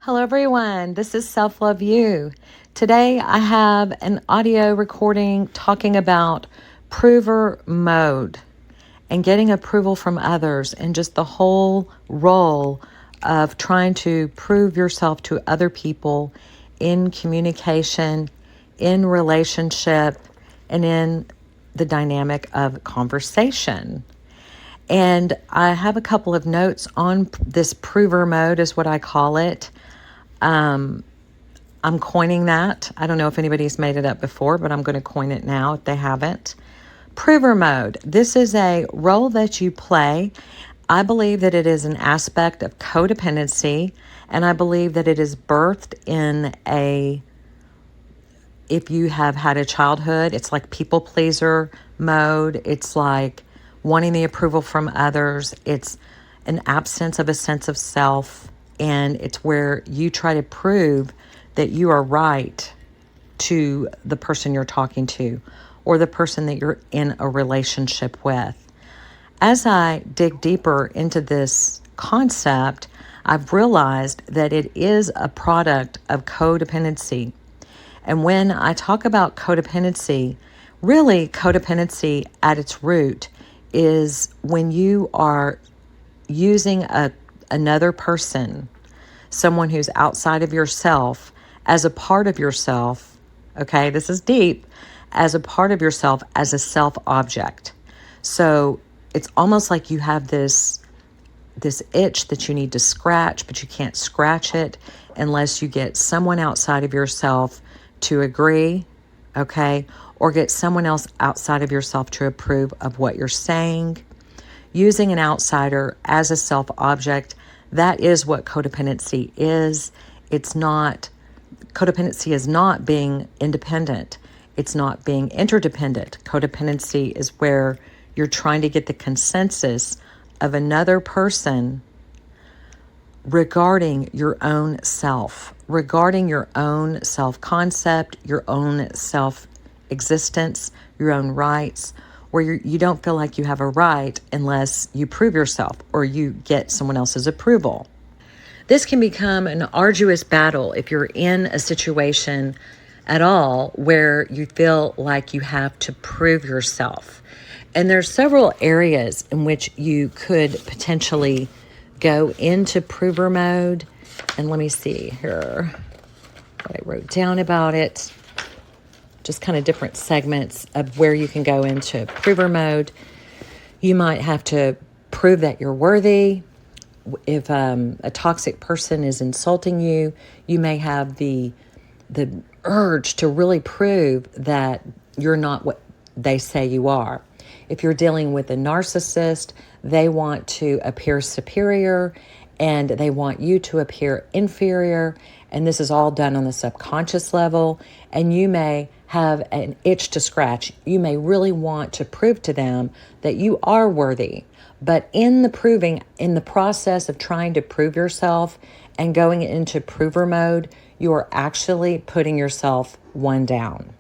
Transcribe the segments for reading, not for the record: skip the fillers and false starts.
Hello, everyone. This is Self Love You. Today, I have an audio recording talking about prover mode and getting approval from others and just the whole role of trying to prove yourself to other people in communication, in relationship, and in the dynamic of conversation. And I have a couple of notes on this prover mode, is what I call it. I'm coining that. I don't know if anybody's made it up before, but I'm going to coin it now if they haven't. Prover mode. This is a role that you play. I believe that it is an aspect of codependency, and I believe that it is birthed if you have had a childhood, it's like people pleaser mode. It's like wanting the approval from others. It's an absence of a sense of self, and it's where you try to prove that you are right to the person you're talking to or the person that you're in a relationship with. As I dig deeper into this concept, I've realized that it is a product of codependency. And when I talk about codependency, really codependency at its root is when you are using another person, someone who's outside of yourself, as a part of yourself. Okay, this is deep. As a part of yourself, as a self object. So it's almost like you have this itch that you need to scratch, but you can't scratch it unless you get someone outside of yourself to agree, okay, or get someone else outside of yourself to approve of what you're saying. Using an outsider as a self object, that is what codependency is. Codependency is not being independent. It's not being interdependent. Codependency is where you're trying to get the consensus of another person regarding your own self, regarding your own self-concept, your own self-existence, your own rights, where you don't feel like you have a right unless you prove yourself or you get someone else's approval. This can become an arduous battle if you're in a situation at all where you feel like you have to prove yourself. And there's several areas in which you could potentially go into prover mode. And let me see here what I wrote down about it. Just kind of different segments of where you can go into prover mode. You might have to prove that you're worthy. If a toxic person is insulting you, you may have the urge to really prove that you're not what they say you are. If you're dealing with a narcissist, they want to appear superior and they want you to appear inferior. And this is all done on the subconscious level. And you may have an itch to scratch. You may really want to prove to them that you are worthy. But in the process of trying to prove yourself and going into prover mode, you are actually putting yourself one down.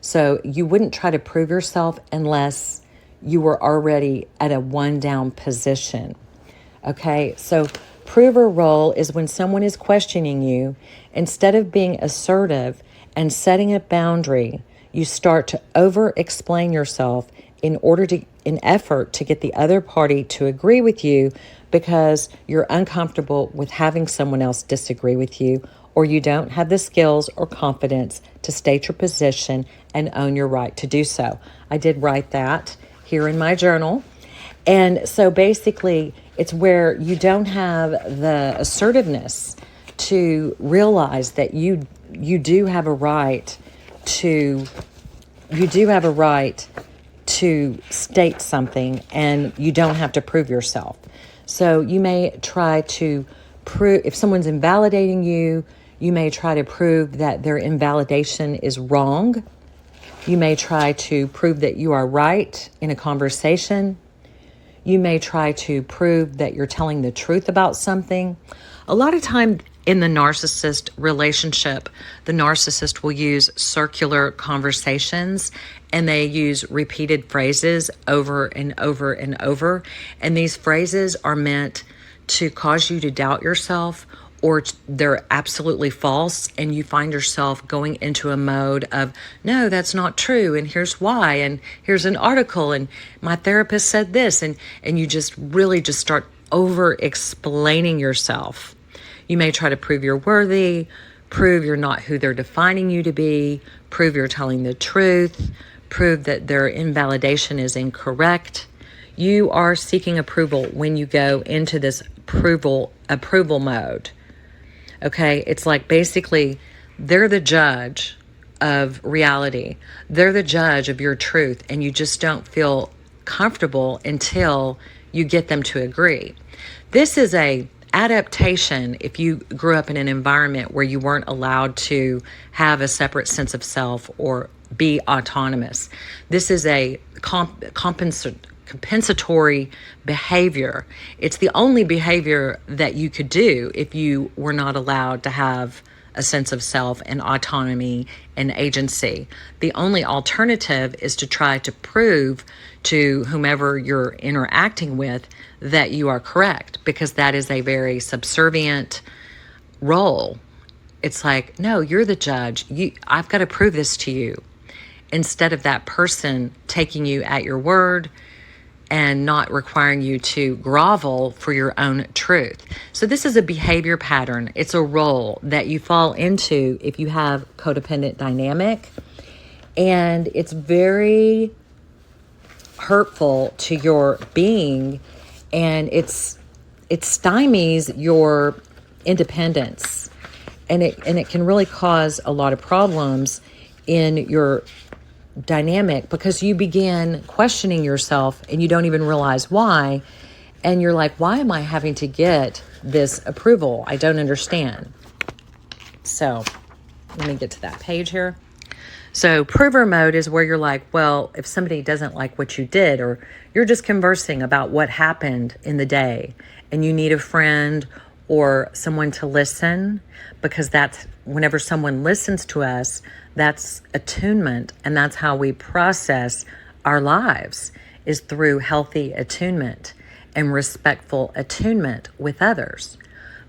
So you wouldn't try to prove yourself unless you were already at a one down position. Okay, so prover role is when someone is questioning you, instead of being assertive and setting a boundary, you start to over-explain yourself in effort to get the other party to agree with you because you're uncomfortable with having someone else disagree with you, or you don't have the skills or confidence to state your position and own your right to do so. I did write that here in my journal. And so basically, it's where you don't have the assertiveness to realize that you do have a right to state something, and you don't have to prove yourself. So you may try to prove, if someone's invalidating you, you may try to prove that their invalidation is wrong. You may try to prove that you are right in a conversation. You may try to prove that you're telling the truth about something. A lot of time in the narcissist relationship, the narcissist will use circular conversations, and they use repeated phrases over and over and over. And these phrases are meant to cause you to doubt yourself or they're absolutely false, and you find yourself going into a mode of, no, that's not true, and here's why, and here's an article, and my therapist said this, and you just really just start over explaining yourself. You may try to prove you're worthy, prove you're not who they're defining you to be, prove you're telling the truth, prove that their invalidation is incorrect. You are seeking approval when you go into this approval mode. Okay, it's like basically they're the judge of reality. They're the judge of your truth, and you just don't feel comfortable until you get them to agree. This is a adaptation if you grew up in an environment where you weren't allowed to have a separate sense of self or be autonomous. This is a compensatory behavior. It's the only behavior that you could do if you were not allowed to have a sense of self and autonomy and agency. The only alternative is to try to prove to whomever you're interacting with that you are correct, because that is a very subservient role. It's like, no, you're the judge. I've got to prove this to you. Instead of that person taking you at your word and not requiring you to grovel for your own truth. So this is a behavior pattern. It's a role that you fall into if you have codependent dynamic. And it's very hurtful to your being, and it stymies your independence. And it can really cause a lot of problems in your dynamic, because you begin questioning yourself and you don't even realize why. And you're like, why am I having to get this approval? I don't understand. So let me get to that page here. So prover mode is where you're like, well, if somebody doesn't like what you did, or you're just conversing about what happened in the day and you need a friend or someone to listen, because that's whenever someone listens to us, that's attunement, and that's how we process our lives, is through healthy attunement and respectful attunement with others.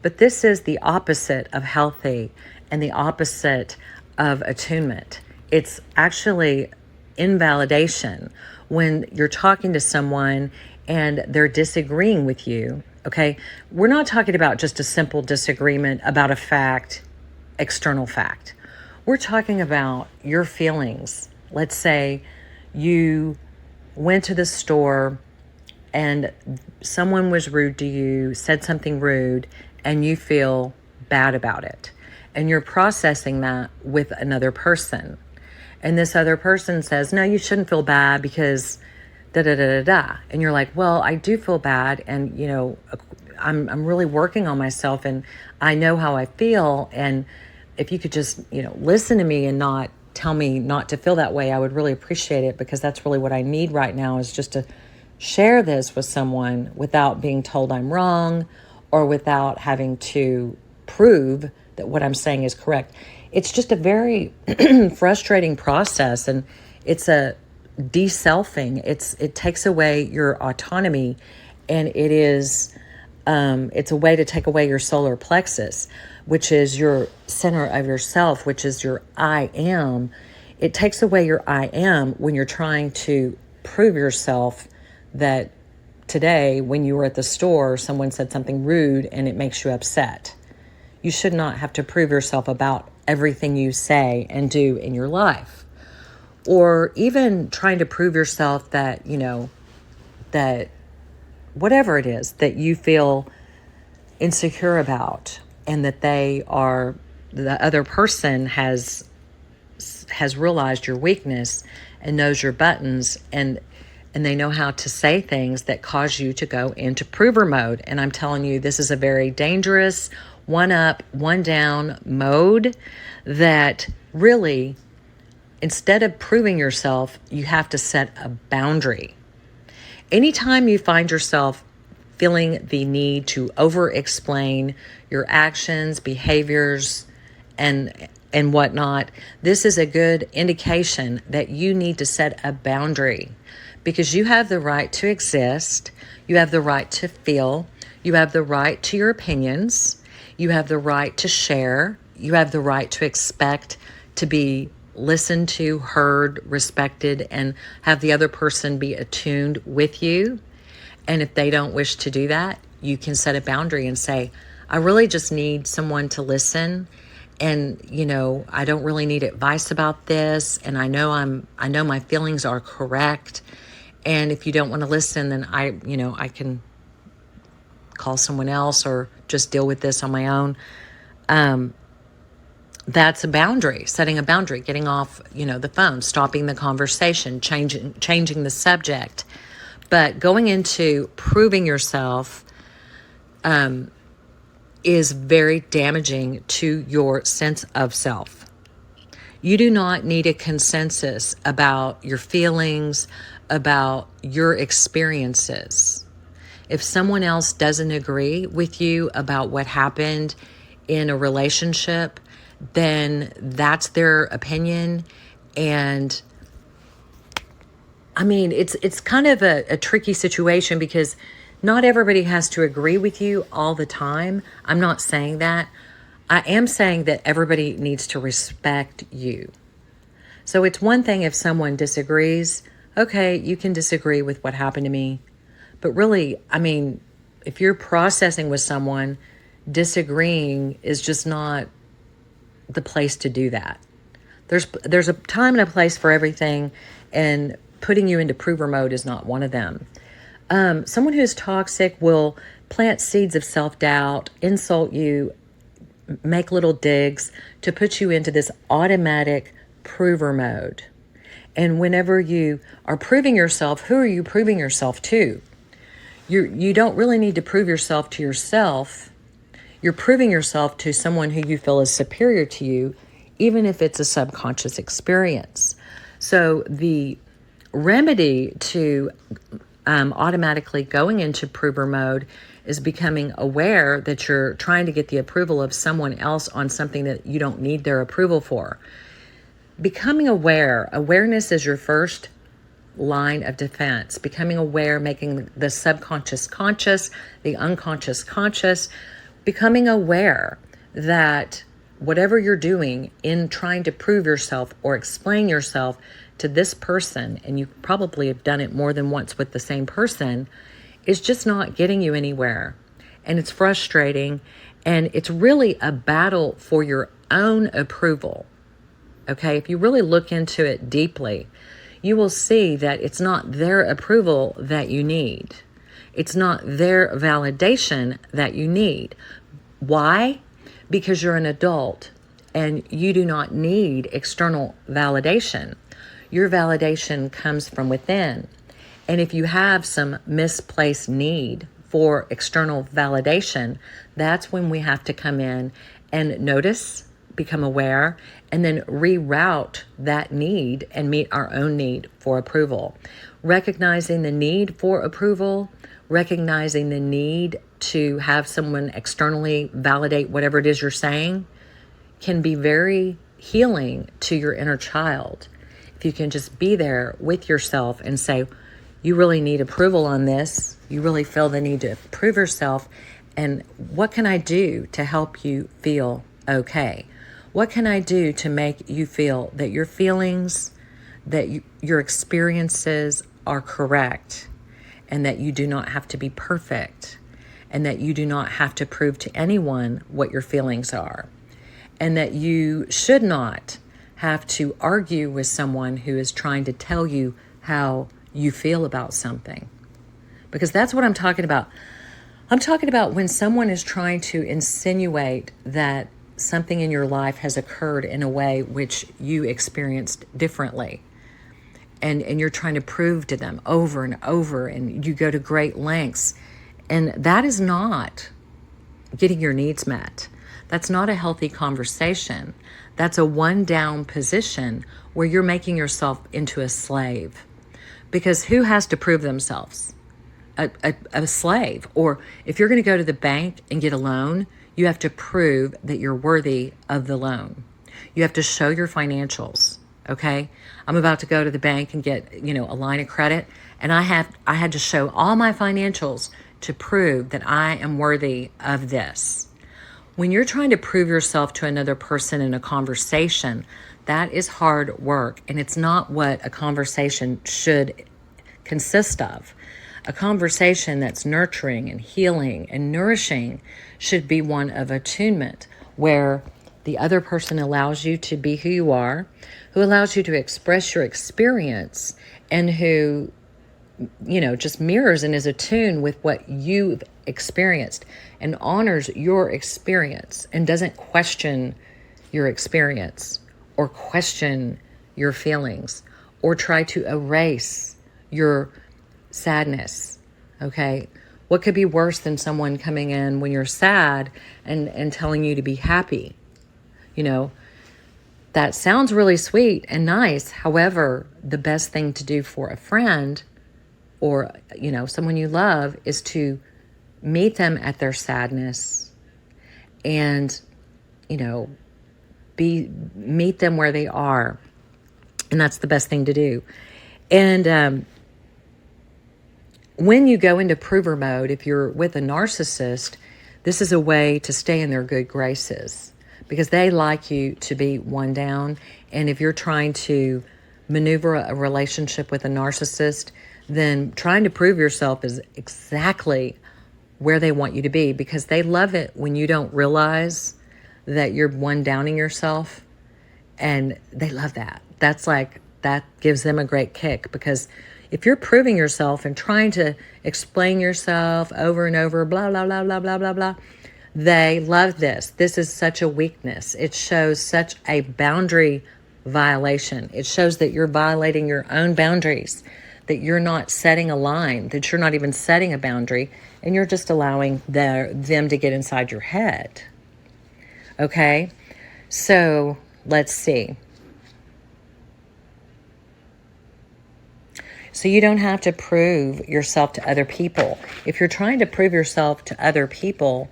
But this is the opposite of healthy and the opposite of attunement. It's actually invalidation when you're talking to someone and they're disagreeing with you. Okay, we're not talking about just a simple disagreement about a fact, external fact. We're talking about your feelings. Let's say you went to the store and someone was rude to you, said something rude, and you feel bad about it. And you're processing that with another person. And this other person says, no, you shouldn't feel bad because da-da-da-da-da. And you're like, well, I do feel bad. And, you know, I'm really working on myself and I know how I feel. And if you could just, you know, listen to me and not tell me not to feel that way, I would really appreciate it, because that's really what I need right now, is just to share this with someone without being told I'm wrong or without having to prove that what I'm saying is correct. It's just a very frustrating process, and it's a de-selfing. It takes away your autonomy, and it's a way to take away your solar plexus, which is your center of yourself, which is your I am. It takes away your I am when you're trying to prove yourself. That today, when you were at the store, someone said something rude and it makes you upset. You should not have to prove yourself about everything you say and do in your life. Or even trying to prove yourself that, you know, that whatever it is that you feel insecure about, and that the other person has realized your weakness and knows your buttons, and they know how to say things that cause you to go into prover mode. And I'm telling you, this is a very dangerous one up, one down mode that really, instead of proving yourself, you have to set a boundary. Anytime you find yourself feeling the need to over-explain your actions, behaviors, and whatnot, this is a good indication that you need to set a boundary, because you have the right to exist, you have the right to feel, you have the right to your opinions, You have the right to share. You have the right to expect to be listened to, heard, respected, and have the other person be attuned with you. And if they don't wish to do that, you can set a boundary and say, I really just need someone to listen. And, I don't really need advice about this. And I know my feelings are correct. And if you don't want to listen, then I can call someone else or just deal with this on my own. That's a boundary, setting a boundary, getting off, the phone, stopping the conversation, changing the subject. But going into proving yourself is very damaging to your sense of self. You do not need a consensus about your feelings, about your experiences. If someone else doesn't agree with you about what happened in a relationship, then that's their opinion. And it's kind of a tricky situation because not everybody has to agree with you all the time. I'm not saying that. I am saying that everybody needs to respect you. So it's one thing if someone disagrees. Okay, you can disagree with what happened to me. But really, if you're processing with someone, disagreeing is just not the place to do that. There's a time and a place for everything, and putting you into prover mode is not one of them. Someone who's toxic will plant seeds of self-doubt, insult you, make little digs to put you into this automatic prover mode. And whenever you are proving yourself, who are you proving yourself to? You don't really need to prove yourself to yourself. You're proving yourself to someone who you feel is superior to you, even if it's a subconscious experience. So the remedy to automatically going into prover mode is becoming aware that you're trying to get the approval of someone else on something that you don't need their approval for. Becoming aware. Awareness is your first line of defense. Becoming aware, making the subconscious conscious, the unconscious conscious. Becoming aware that whatever you're doing in trying to prove yourself or explain yourself to this person, and you probably have done it more than once with the same person, is just not getting you anywhere. And it's frustrating, and it's really a battle for your own approval. Okay, if you really look into it deeply, you will see that it's not their approval that you need. It's not their validation that you need. Why? Because you're an adult and you do not need external validation. Your validation comes from within. And if you have some misplaced need for external validation, that's when we have to come in and notice, become aware, and then reroute that need and meet our own need for approval. Recognizing the need for approval, recognizing the need to have someone externally validate whatever it is you're saying can be very healing to your inner child. If you can just be there with yourself and say, you really need approval on this. You really feel the need to prove yourself. And what can I do to help you feel okay? What can I do to make you feel that your feelings, that your experiences are correct, and that you do not have to be perfect, and that you do not have to prove to anyone what your feelings are, and that you should not have to argue with someone who is trying to tell you how you feel about something. Because that's what I'm talking about. I'm talking about when someone is trying to insinuate that something in your life has occurred in a way which you experienced differently. And you're trying to prove to them over and over, and you go to great lengths. And that is not getting your needs met. That's not a healthy conversation. That's a one-down position where you're making yourself into a slave. Because who has to prove themselves? A slave. Or if you're going to go to the bank and get a loan, you have to prove that you're worthy of the loan. You have to show your financials. Okay, I'm about to go to the bank and get, a line of credit, and I had to show all my financials to prove that I am worthy of this. When you're trying to prove yourself to another person in a conversation, that is hard work, and it's not what a conversation should consist of. A conversation that's nurturing and healing and nourishing should be one of attunement, where the other person allows you to be who you are, who allows you to express your experience, and who, just mirrors and is attuned with what you've experienced and honors your experience and doesn't question your experience or question your feelings or try to erase your sadness. Okay. What could be worse than someone coming in when you're sad and telling you to be happy? That sounds really sweet and nice. However, the best thing to do for a friend or, someone you love is to meet them at their sadness and, meet them where they are. And that's the best thing to do. And when you go into prover mode, if you're with a narcissist, this is a way to stay in their good graces because they like you to be one down. And if you're trying to maneuver a relationship with a narcissist, then trying to prove yourself is exactly where they want you to be because they love it when you don't realize that you're one downing yourself. And they love that. That gives them a great kick because if you're proving yourself and trying to explain yourself over and over, blah, blah, blah, blah, blah, blah, blah, they love this. This is such a weakness. It shows such a boundary violation. It shows that you're violating your own boundaries, that you're not setting a line, that you're not even setting a boundary, and you're just allowing them to get inside your head. Okay? So let's see. So you don't have to prove yourself to other people. If you're trying to prove yourself to other people,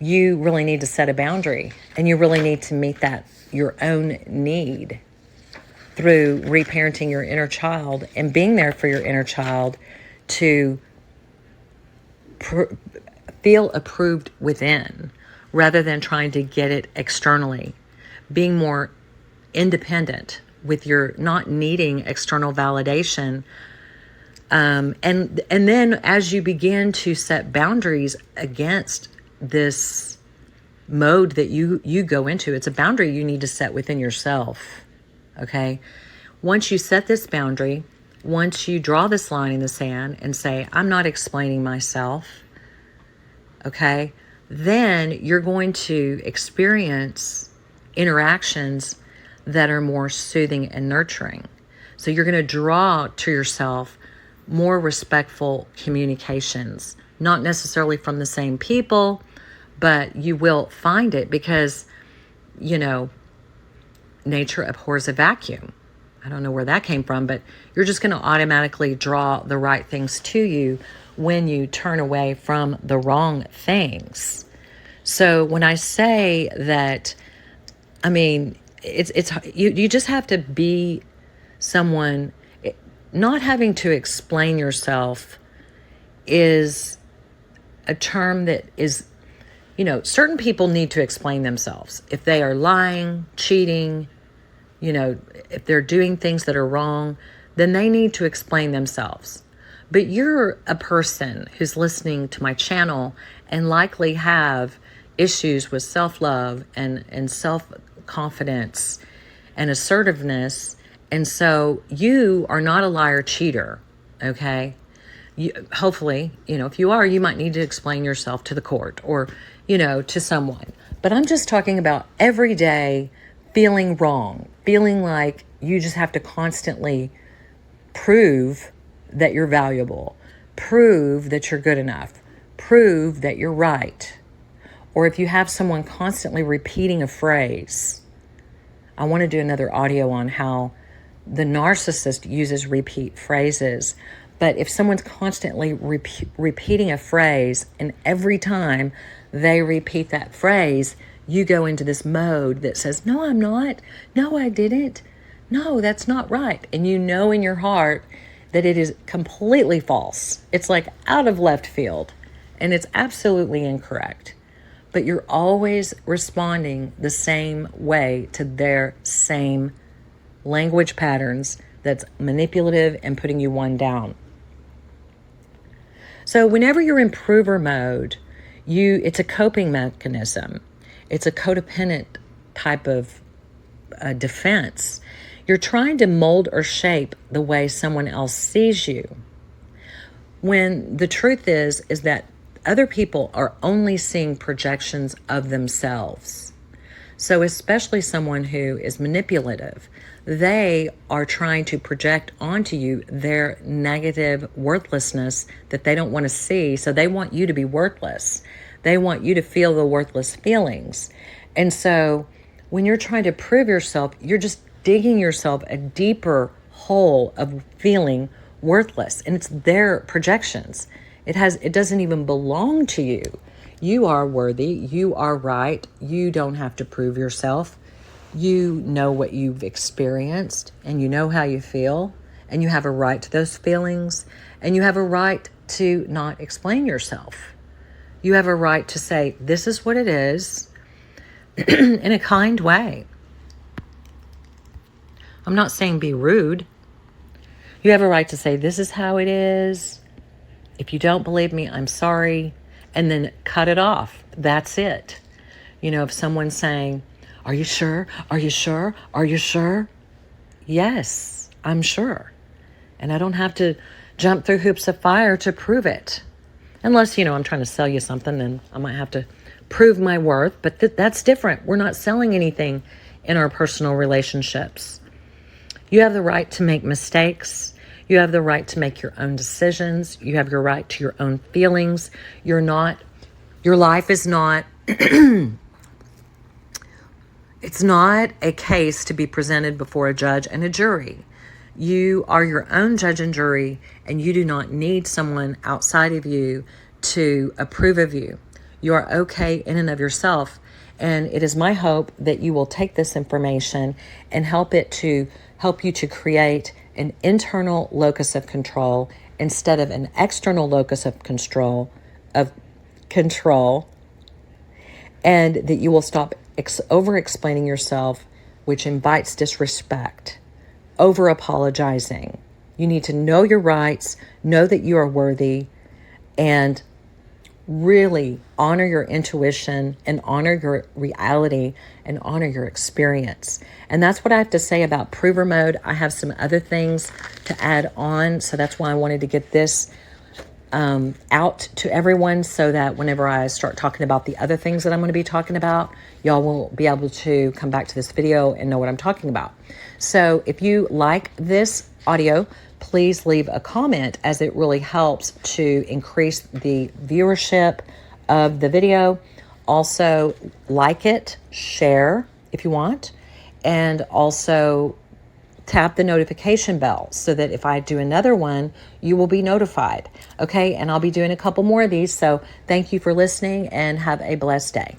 you really need to set a boundary, and you really need to meet your own need through reparenting your inner child and being there for your inner child to feel approved within rather than trying to get it externally. Being more independent with your not needing external validation. And then as you begin to set boundaries against this mode that you go into, it's a boundary you need to set within yourself. Okay. Once you set this boundary, once you draw this line in the sand and say, I'm not explaining myself. Okay. Then you're going to experience interactions that are more soothing and nurturing. So you're going to draw to yourself more respectful communications, not necessarily from the same people, but you will find it because, nature abhors a vacuum. I don't know where that came from, but you're just going to automatically draw the right things to you when you turn away from the wrong things. So when I say that, it's you just have to be someone. Not having to explain yourself is a term that is, certain people need to explain themselves. If they are lying, cheating, if they're doing things that are wrong, then they need to explain themselves. But you're a person who's listening to my channel and likely have issues with self-love and self-confidence and assertiveness. And so you are not a liar cheater, okay? Hopefully, if you are, you might need to explain yourself to the court or, to someone. But I'm just talking about every day feeling wrong, feeling like you just have to constantly prove that you're valuable, prove that you're good enough, prove that you're right. Or if you have someone constantly repeating a phrase, I want to do another audio on how the narcissist uses repeat phrases. But if someone's constantly repeating a phrase, and every time they repeat that phrase, you go into this mode that says, no, I'm not. No, I didn't. No, that's not right. And you know in your heart that it is completely false. It's like out of left field, and it's absolutely incorrect. but you're always responding the same way to their same language patterns that's manipulative and putting you one down. So whenever you're in prover mode, it's a coping mechanism. It's a codependent type of defense. You're trying to mold or shape the way someone else sees you. When the truth is that other people are only seeing projections of themselves. So especially someone who is manipulative, they are trying to project onto you their negative worthlessness that they don't want to see. So they want you to be worthless. They want you to feel the worthless feelings. And so when you're trying to prove yourself, you're just digging yourself a deeper hole of feeling worthless. And it's their projections. It doesn't even belong to you. You are worthy. You are right. You don't have to prove yourself. You know what you've experienced and you know how you feel, and you have a right to those feelings, and you have a right to not explain yourself. You have a right to say, this is what it is, in a kind way. I'm not saying be rude. You have a right to say, this is how it is. If you don't believe me, I'm sorry. And then cut it off. That's it. If someone's saying, are you sure? Are you sure? Are you sure? Yes, I'm sure. And I don't have to jump through hoops of fire to prove it. Unless, I'm trying to sell you something, then I might have to prove my worth. But that's different. We're not selling anything in our personal relationships. You have the right to make mistakes. You have the right to make your own decisions. You have your right to your own feelings. Your life is not, it's not a case to be presented before a judge and a jury. You are your own judge and jury, and you do not need someone outside of you to approve of you. You are okay in and of yourself. And it is my hope that you will take this information and help you to create an internal locus of control instead of an external locus of control, and that you will stop over-explaining yourself, which invites disrespect, over-apologizing. You need to know your rights, know that you are worthy, and really honor your intuition and honor your reality and honor your experience. And that's what I have to say about prover mode. I have some other things to add on, so that's why I wanted to get this out to everyone, so that whenever I start talking about the other things that I'm going to be talking about, y'all will be able to come back to this video and know what I'm talking about. So if you like this audio, please leave a comment, as it really helps to increase the viewership of the video. Also, like it, share if you want, and also tap the notification bell so that if I do another one, you will be notified. Okay, and I'll be doing a couple more of these. So thank you for listening and have a blessed day.